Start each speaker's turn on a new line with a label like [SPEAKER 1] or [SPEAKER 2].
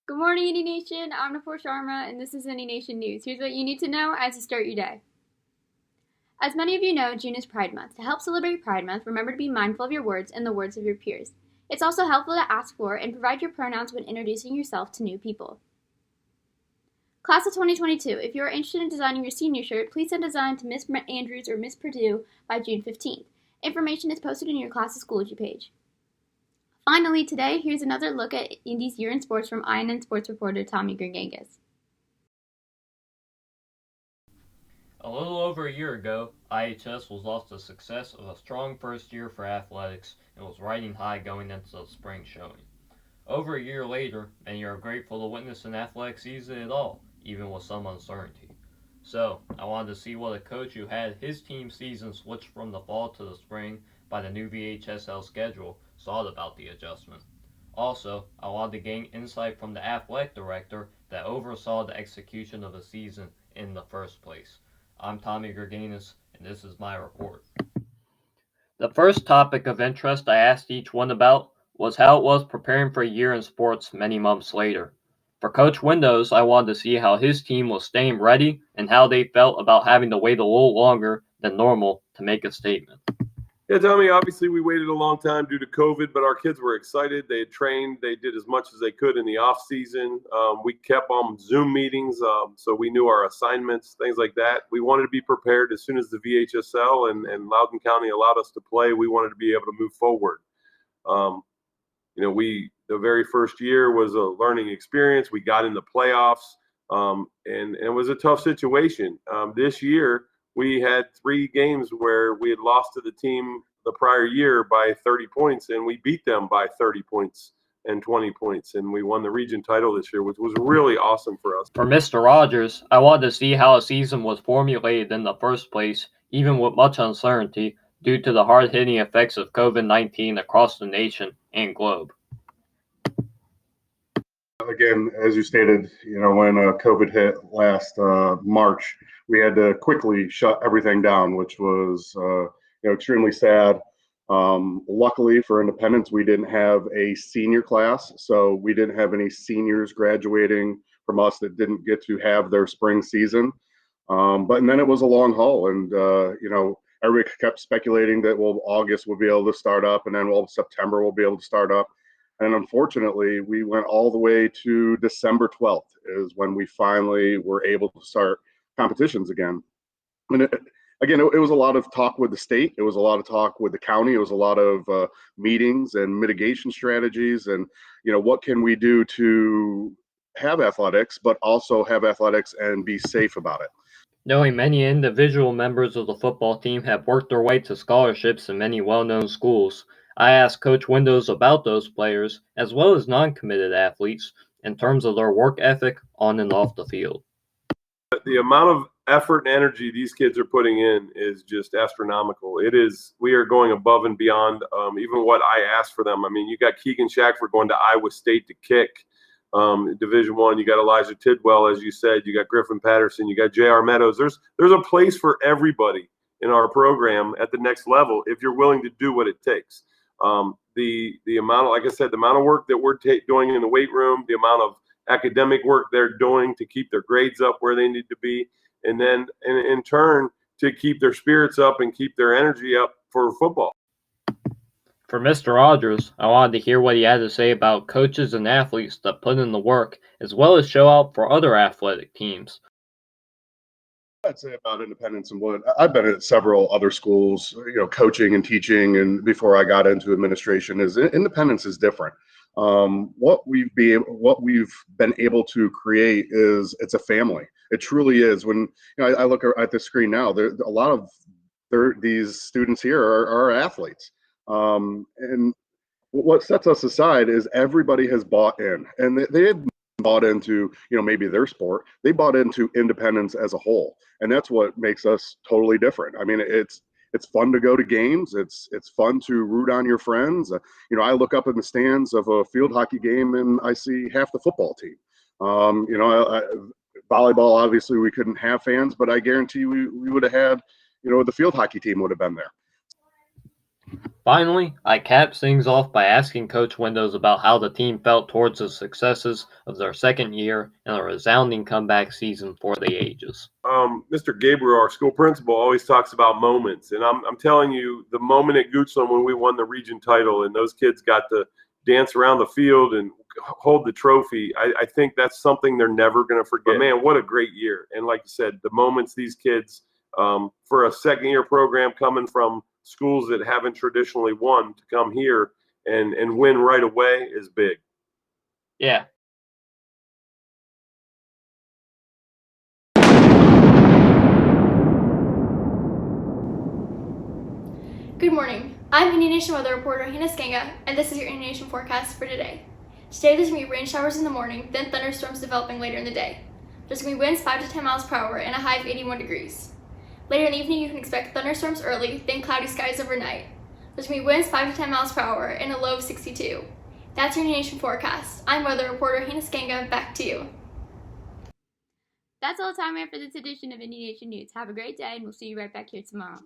[SPEAKER 1] Good morning, Indy Nation. I'm Nafur Sharma, and this is Indy Nation News. Here's what you need to know as you start your day. As many of you know, June is Pride Month. To help celebrate Pride Month, remember to be mindful of your words and the words of your peers. It's also helpful to ask for and provide your pronouns when introducing yourself to new people. Class of 2022, if you are interested in designing your senior shirt, please send a design to Miss Andrews or Miss Purdue by June 15th. Information is posted in your class of Schoology page. Finally, today, here's another look at Indy's Year in Sports from INN sports reporter Tommy Gergangas.
[SPEAKER 2] A little over a year ago, IHS was lost the success of a strong first year for athletics and was riding high going into the spring showing. Over a year later, many are grateful to witness an athletic season at all, even with some uncertainty. So, I wanted to see what a coach who had his team season switched from the fall to the spring by the new VHSL schedule thought about the adjustment. Also, I wanted to gain insight from the athletic director that oversaw the execution of the season in the first place. I'm Tommy Gerganus, and this is my report. The first topic of interest I asked each one about was how it was preparing for a year in sports many months later. For Coach Windows, I wanted to see how his team was staying ready and how they felt about having to wait a little longer than normal to make a statement.
[SPEAKER 3] Yeah, Tommy, obviously we waited a long time due to COVID, but our kids were excited. They had trained. They did as much as they could in the off season. We kept on Zoom meetings, so we knew our assignments, things like that. We wanted to be prepared as soon as the VHSL and Loudoun County allowed us to play. We wanted to be able to move forward. The very first year was a learning experience. We got in the playoffs, and it was a tough situation. This year, we had 3 games where we had lost to the team the prior year by 30 points, and we beat them by 30 points and 20 points, and we won the region title this year, which was really awesome for us.
[SPEAKER 2] For Mr. Rogers, I wanted to see how a season was formulated in the first place, even with much uncertainty, due to the hard-hitting effects of COVID-19 across the nation and globe.
[SPEAKER 4] Again, as you stated, when COVID hit last March, we had to quickly shut everything down, which was extremely sad. Luckily for Independence, we didn't have a senior class, so we didn't have any seniors graduating from us that didn't get to have their spring season. And then it was a long haul, and everybody kept speculating that August will be able to start up, and then September will be able to start up. And unfortunately, we went all the way to December 12th is when we finally were able to start competitions again. And it was a lot of talk with the state. It was a lot of talk with the county. It was a lot of meetings and mitigation strategies and, what can we do to have athletics, but also have athletics and be safe about it.
[SPEAKER 2] Knowing many individual members of the football team have worked their way to scholarships in many well-known schools, I asked Coach Windows about those players, as well as non-committed athletes, in terms of their work ethic on and off the field.
[SPEAKER 3] The amount of effort and energy these kids are putting in is just astronomical. We are going above and beyond even what I asked for them. I mean, you got Keegan Shackford going to Iowa State to kick. Division I, you got Elijah Tidwell, as you said, you got Griffin Patterson, you got J.R. Meadows. There's a place for everybody in our program at the next level if you're willing to do what it takes. The amount of, like I said, the amount of work that we're doing in the weight room, the amount of academic work they're doing to keep their grades up where they need to be, and then in turn to keep their spirits up and keep their energy up for football.
[SPEAKER 2] For Mr. Rogers, I wanted to hear what he had to say about coaches and athletes that put in the work, as well as show out for other athletic teams.
[SPEAKER 4] I'd say about Independence and what I've been at several other schools, coaching and teaching, and before I got into administration, is Independence is different. What we've been able to create is it's a family. It truly is. When I look at the screen now, there a lot of these students here are athletes, and what sets us aside is everybody has bought in, and they have bought into maybe their sport. They bought into Independence as a whole, and that's what makes us totally different. I mean, it's fun to go to games. It's fun to root on your friends. I look up in the stands of a field hockey game and I see half the football team. Volleyball, obviously we couldn't have fans, but I guarantee we would have had, the field hockey team would have been there.
[SPEAKER 2] Finally, I capped things off by asking Coach Windows about how the team felt towards the successes of their second year and a resounding comeback season for the ages.
[SPEAKER 3] Mr. Gabriel, our school principal, always talks about moments, and I'm telling you, the moment at Goochland when we won the region title and those kids got to dance around the field and hold the trophy, I think that's something they're never going to forget. But man, what a great year! And like you said, the moments these kids, for a second-year program coming from schools that haven't traditionally won, to come here and win right away is big.
[SPEAKER 2] Yeah.
[SPEAKER 1] Good morning. I'm Indy Nation weather reporter Hannah Skanga, and this is your Indy Nation forecast for today. Today there's going to be rain showers in the morning, then thunderstorms developing later in the day. There's going to be winds 5 to 10 miles per hour and a high of 81 degrees. Later in the evening, you can expect thunderstorms early, then cloudy skies overnight. There's going to be winds 5 to 10 miles per hour and a low of 62. That's your Indy Nation forecast. I'm weather reporter Hannah Skanga. Back to you. That's all the time we have for this edition of Indy Nation News. Have a great day, and we'll see you right back here tomorrow.